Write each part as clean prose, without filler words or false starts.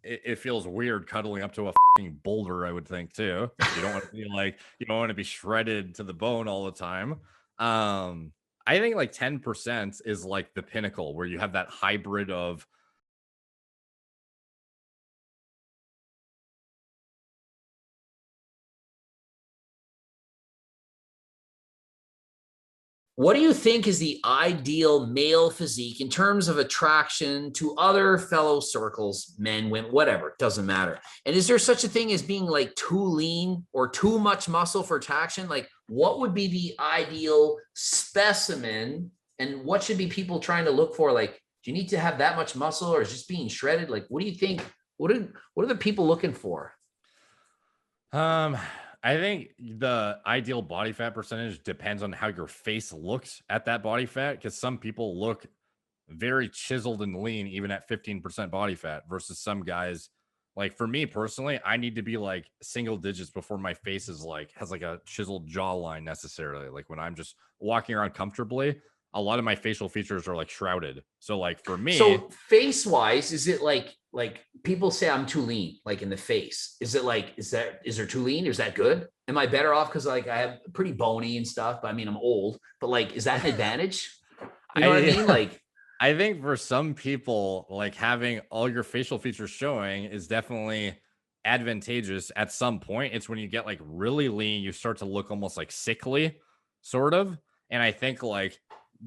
it feels weird cuddling up to a fucking boulder, I would think too. You don't want to be like, you don't want to be shredded to the bone all the time. I think like 10% is like the pinnacle where you have that hybrid of What do you think is the ideal male physique in terms of attraction to other fellow circles, men, women, whatever, doesn't matter. And is there such a thing as being like too lean or too much muscle for attraction? Like, what would be the ideal specimen? And what should be people trying to look for? Like, do you need to have that much muscle or is just being shredded? Like, what do you think? What are the people looking for? Um, I think the ideal body fat percentage depends on how your face looks at that body fat because some people look very chiseled and lean even at 15% body fat versus some guys. Like for me personally, I need to be like single digits before my face is like has like a chiseled jawline necessarily. Like when I'm just walking around comfortably, a lot of my facial features are like shrouded. So like for me, So face wise, is it like people say I'm too lean, like in the face? Is it like is there too lean? Is that good? Am I better off because like I have pretty bony and stuff? But I mean I'm old, but like is that an advantage? You know what I I mean? Like I think for some people, like having all your facial features showing is definitely advantageous at some point. It's when you get like really lean, you start to look almost like sickly, sort of. And I think like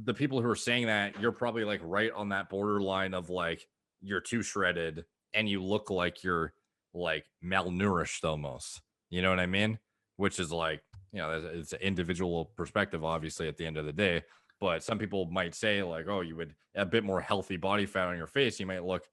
the people who are saying that, you're probably like right on that borderline of like you're too shredded and you look like you're like malnourished almost. You know what I mean? Which is like, it's an individual perspective, obviously, at the end of the day, but some people might say like, oh, you would a bit more healthy body fat on your face, you might look,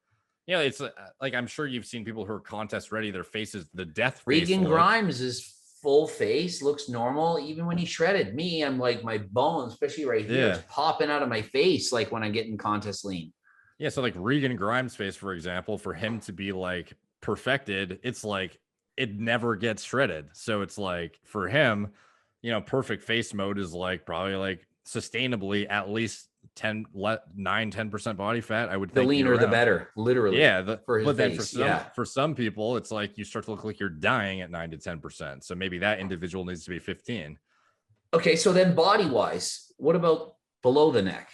it's like I'm sure you've seen people who are contest ready, their faces, the death face Regan look. Grimes is full face, looks normal, even when he's shredded. Me, I'm like my bones, especially right here, is Yeah. popping out of my face, like when I get in contest lean. Yeah. So like Regan Grimes face, for example, for him to be like perfected, it's like it never gets shredded. So it's like for him, perfect face mode is like probably like sustainably at least 10% body fat, I would The think, year leaner, the round. better, literally, Yeah, for his but then face. Yeah. for some people, it's like you start to look like you're dying at 9 to 10%. So maybe that individual needs to be 15. Okay, so then body wise, what about below the neck?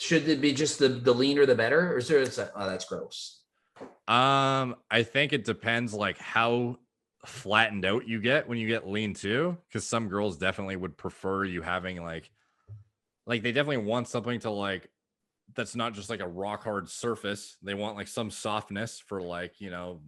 Should it be just the leaner the better, or is there? Oh, that's gross. I think it depends like how flattened out you get when you get lean too, because some girls definitely would prefer you having like they definitely want something to like that's not just like a rock hard surface. They want like some softness for like, I don't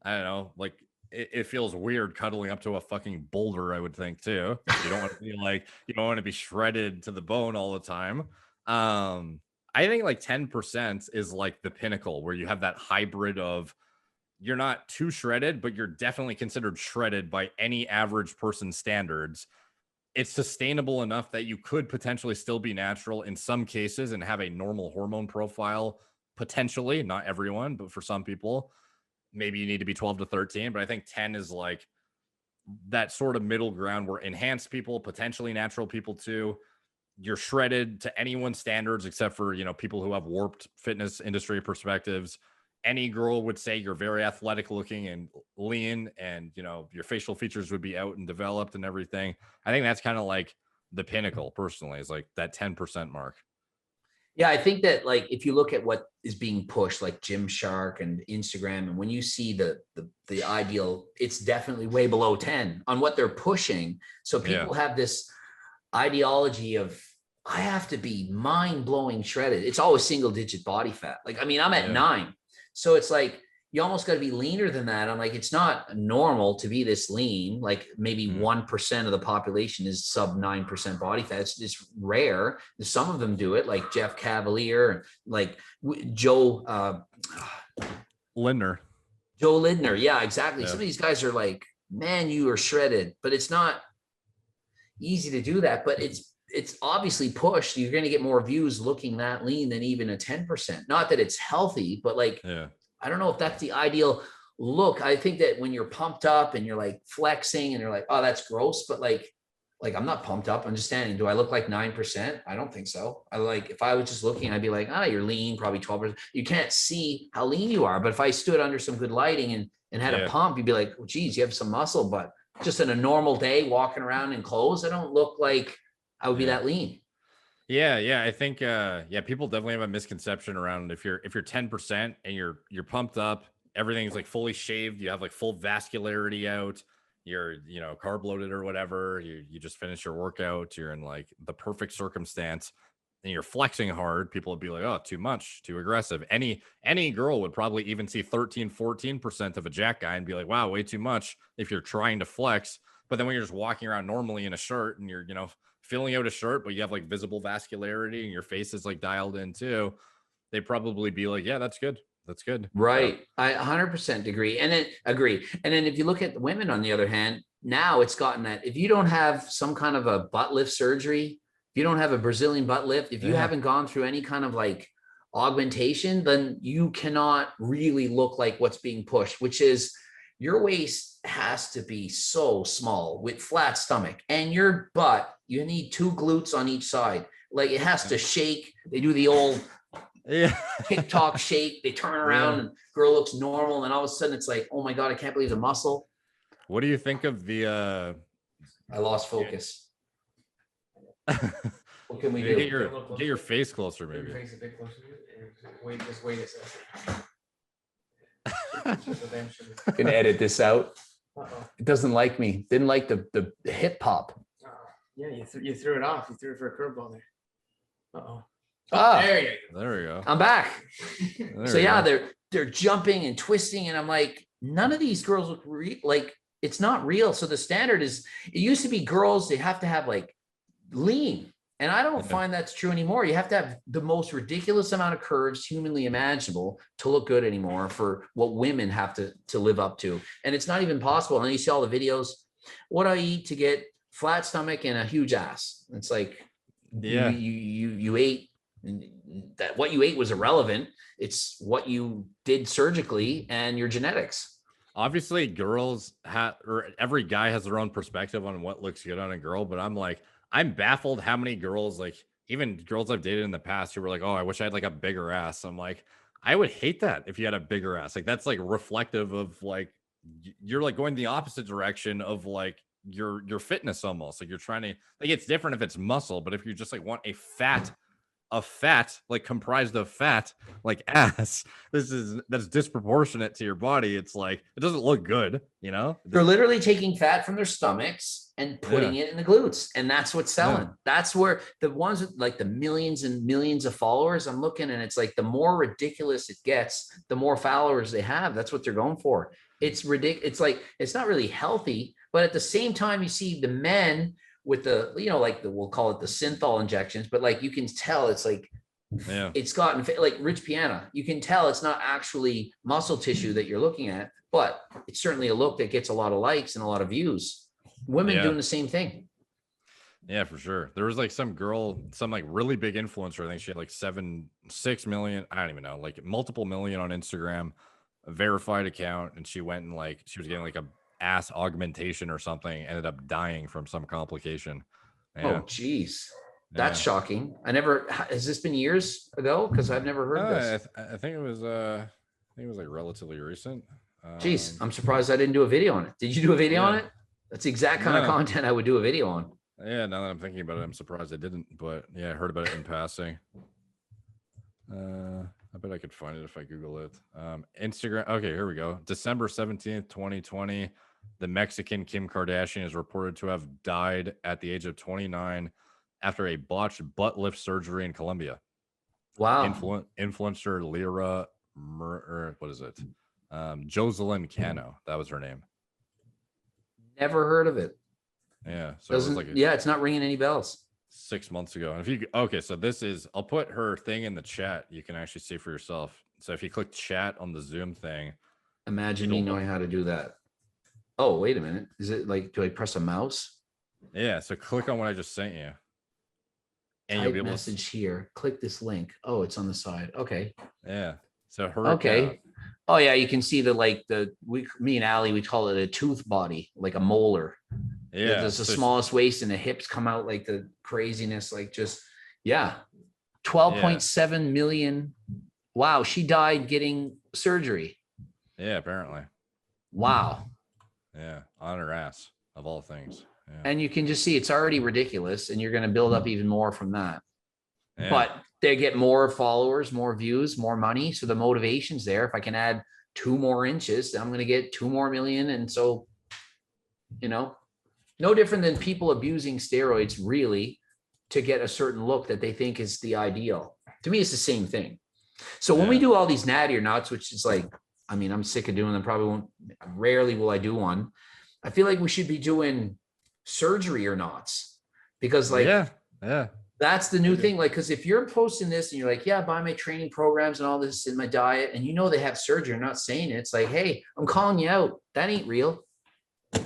know, like it feels weird cuddling up to a fucking boulder, I would think too. You don't want to be like, you don't want to be shredded to the bone all the time. I think like 10% is like the pinnacle where you have that hybrid of you're not too shredded, but you're definitely considered shredded by any average person standards. It's sustainable enough that you could potentially still be natural in some cases and have a normal hormone profile, potentially, not everyone, but for some people maybe you need to be 12 to 13, but I think 10 is like that sort of middle ground where enhanced people, potentially natural people too, you're shredded to anyone's standards except for, people who have warped fitness industry perspectives. Any girl would say you're very athletic looking and lean and, your facial features would be out and developed and everything. I think that's kind of like the pinnacle personally is like that 10% mark. Yeah, I think that like if you look at what is being pushed, like Gymshark and Instagram, and when you see the ideal, it's definitely way below 10 on what they're pushing. So Yeah. people have this ideology of I have to be mind blowing shredded. It's always single digit body fat. Like, I mean, I'm at Yeah. 9. So it's like you almost got to be leaner than that. I'm like, it's not normal to be this lean. Like maybe Mm. 1% of the population is sub 9% body fat. It's rare. Some of them do it, like Jeff Cavalier, like Joe Lindner. Joe Lidner. Yeah, exactly. Yeah. Some of these guys are like, man, you are shredded, but it's not easy to do that. But it's obviously pushed. You're going to get more views looking that lean than even a 10%. Not that it's healthy, but like, Yeah. I don't know if that's the ideal look. I think that when you're pumped up and you're like flexing and you're like, oh, that's gross. But like like I'm not pumped up. I'm just standing. Do I look like 9%? I don't think so. I like if I was just looking, I'd be like, you're lean, probably 12%. You can't see how lean you are. But if I stood under some good lighting and had a pump, you'd be like, well, geez, you have some muscle. But just in a normal day walking around in clothes, I don't look like I would be that lean. Yeah. I think people definitely have a misconception around if you're 10% and you're pumped up, everything's like fully shaved, you have like full vascularity out, you're carb loaded or whatever, you just finished your workout, you're in like the perfect circumstance and you're flexing hard, people would be like, oh, too much, too aggressive. Any girl would probably even see 13-14% of a jack guy and be like, wow, way too much if you're trying to flex. But then when you're just walking around normally in a shirt and you're filling out a shirt, but you have like visible vascularity and your face is like dialed in too, they'd probably be like, yeah, that's good. That's good. Right. I 100% agree. And then if you look at women, on the other hand, now it's gotten that if you don't have some kind of a butt lift surgery, if you don't have a Brazilian butt lift, if you haven't gone through any kind of like augmentation, then you cannot really look like what's being pushed, which is your waist has to be so small with flat stomach, and your butt, you need 2 glutes on each side. Like it has to shake. They do the old TikTok shake. They turn around and girl looks normal, and all of a sudden it's like, oh my God, I can't believe the muscle. What do you think of the I lost focus. What can we do? Get your face closer, maybe. Face a bit closer. Wait a second. Can edit this out. Uh-oh. It doesn't like me. Didn't like the hip hop. Yeah, you threw it off. You threw it for a curveball there. Uh-oh. There we go. I'm back. So yeah, they're jumping and twisting, and I'm like, none of these girls look like it's not real. So the standard is, it used to be girls, they have to have like lean, and I don't find that's true anymore. You have to have the most ridiculous amount of curves humanly imaginable to look good anymore for what women have to live up to, and it's not even possible. And then you see all the videos. What do I eat to get flat stomach and a huge ass? It's like, you ate. That what you ate was irrelevant. It's what you did surgically and your genetics. Obviously, girls have, or every guy has their own perspective on what looks good on a girl. But I'm baffled how many girls, like even girls I've dated in the past, who were like, "Oh, I wish I had like a bigger ass." I'm like, I would hate that if you had a bigger ass. Like that's like reflective of like you're like going the opposite direction of like your fitness almost. Like you're trying to like it's different if it's muscle, but if you just like want a fat like comprised of fat like ass, that's disproportionate to your body. It's like it doesn't look good. They're literally taking fat from their stomachs and putting it in the glutes, and that's what's selling. That's where the ones with like the millions and millions of followers, I'm looking, and it's like the more ridiculous it gets, the more followers they have. That's what they're going for. It's ridiculous. It's like it's not really healthy, but at the same time, you see the men with the, we'll call it the synthol injections, but like you can tell it's like, it's gotten like Rich Piana. You can tell it's not actually muscle tissue that you're looking at, but it's certainly a look that gets a lot of likes and a lot of views. Women doing the same thing. Yeah, for sure. There was like some girl, some like really big influencer. I think she had like 6 million. I don't even know, like multiple million on Instagram, a verified account. And she went and like, she was getting like a ass augmentation or something, ended up dying from some complication. Oh geez, that's shocking. Has this been years ago? Because I've never heard this. I think it was like relatively recent. Geez, I'm surprised I didn't do a video on it. Did you do a video on it? That's the exact kind of content I would do a video on. Yeah, now that I'm thinking about it, I'm surprised I didn't, but I heard about it in passing. I bet I could find it if I Google it. Instagram. Okay, here we go. December 17th, 2020. The Mexican Kim Kardashian is reported to have died at the age of 29 after a botched butt lift surgery in Colombia. Wow. Influencer Lyra, what is it? Jocelyn Cano. That was her name. Never heard of it. Yeah. So it was like it's not ringing any bells. 6 months ago. And so this is, I'll put her thing in the chat. You can actually see for yourself. So if you click chat on the Zoom thing. Imagine me knowing how to do that. Oh, wait a minute. Is it like, do I press a mouse? Yeah. So click on what I just sent you. And you'll be able to message here. Click this link. Oh, it's on the side. Okay. Yeah. So her. Okay. Oh yeah. You can see me and Allie, we call it a tooth body, like a molar. Yeah. There's the so smallest waist and the hips come out like the craziness, like just, yeah. 12.7 million. Wow. She died getting surgery. yeah, apparently. Wow. Yeah. On her ass of all things. Yeah. And you can just see it's already ridiculous. And you're going to build up even more from that. Yeah. But they get more followers, more views, more money. So the motivation's there. If I can add 2 more inches, I'm going to get 2 more million. And so, you know, no different than people abusing steroids really to get a certain look that they think is the ideal. To me, it's the same thing. So when we do all these natty or nuts, which is like, I mean, I'm sick of doing them. Probably won't, rarely will I do one. I feel like we should be doing surgery or knots because like, yeah. that's the new thing. Like, because if you're posting this and you're like, yeah, buy my training programs and all this in my diet, and you know they have surgery, I'm not saying it. It's like, hey, I'm calling you out. That ain't real.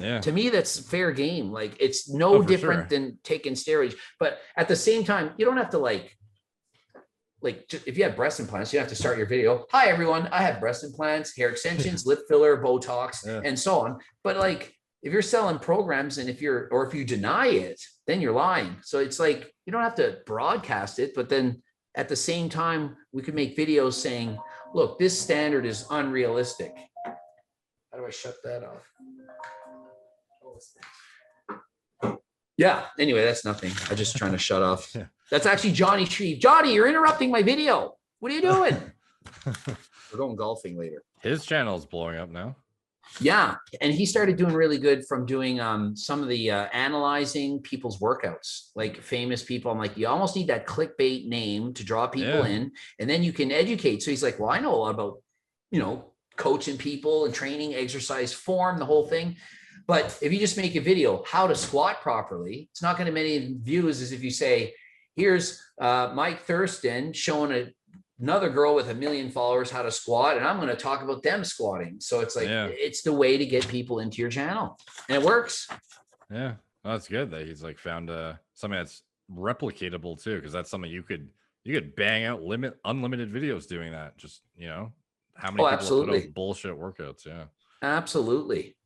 Yeah. To me, that's fair game. Like, it's no for different sure. than taking steroids. But at the same time, you don't have to like just, if you have breast implants, you have to start your video. Hi, everyone. I have breast implants, hair extensions, lip filler, Botox, Yeah. and so on. But like, if you're selling programs and if you deny it, then you're lying. So it's like, you don't have to broadcast it, but then at the same time, we could make videos saying, look, this standard is unrealistic. How do I shut that off? Yeah. Anyway, that's nothing. I'm just trying to shut off. Yeah. That's actually Johnny Shreve. Johnny, you're interrupting my video. What are you doing? We're going golfing later. His channel is blowing up now. Yeah. And he started doing really good from doing some of the analyzing people's workouts, like famous people. I'm like, you almost need that clickbait name to draw people in, and then you can educate. So he's like, well, I know a lot about, you know, coaching people and training, exercise, form, the whole thing. But if you just make a video, how to squat properly, it's not going to many views as if you say, here's Mike Thurston showing another girl with 1 million followers how to squat, and I'm going to talk about them squatting. So it's like, it's the way to get people into your channel, and it works. Yeah. Well, that's good that he's like found something that's replicatable too, because that's something you could bang out unlimited videos doing that. Just, you know, how many people put out bullshit workouts. Yeah. Absolutely.